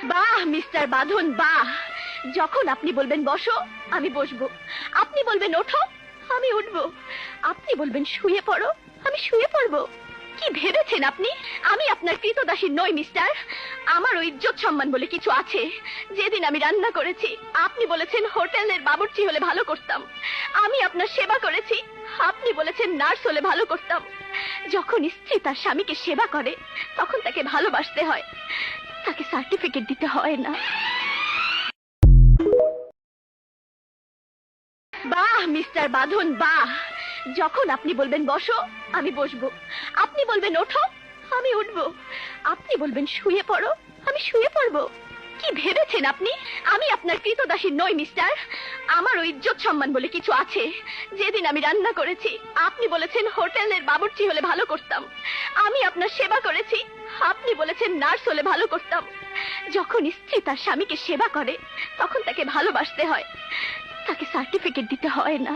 বাহ মিস্টার বাঁধন, বাহ। যখন আপনি বলবেন বসো আমি বসবো, আপনি বলবেন ওঠো আমি উঠবো, আপনি বলবেন শুয়ে পড়ো আমি শুয়ে পড়বো। কি ভেবেছেন আপনি আমি আপনার কৃতদাসী নই মিস্টার? আমারও ইজ্জত সম্মান বলে কিছু আছে। যেদিন আমি রান্না করেছি আপনি বলেছেন হোটেলের বাবুর্চি হলে ভালো করতাম, আমি আপনার সেবা করেছি, আপনি বলেছেন নার্স হলে ভালো করতাম। যখন স্ত্রী তার স্বামীকে সেবা করে তখন তাকে ভালোবাসতে হয়, তাকে সার্টিফিকেট দিতে হয় না। বাহ মিস্টার বাঁধন, বাহ। যখন আপনি বলবেন বসো আমি বসবো, আপনি বলবেন ওঠো আমি উঠবো, আপনি বলবেন শুয়ে পড়ো আমি শুয়ে পড়বো। কি ভেবেছেন আপনি আমি আপনার কৃতদাসী নই মিস্টার? আমারও ইজ্জত সম্মান বলে কিছু আছে। যেদিন আমি রান্না করেছি আপনি বলেছেন হোটেলের বাবুর্চি হলে ভালো করতাম, আমি আপনার সেবা করেছি, আপনি বলেছেন নার্স হলে ভালো করতাম। যখন স্ত্রী তার স্বামীকে সেবা করে তখন তাকে ভালোবাসতে হয়, তাকে সার্টিফিকেট দিতে হয় না।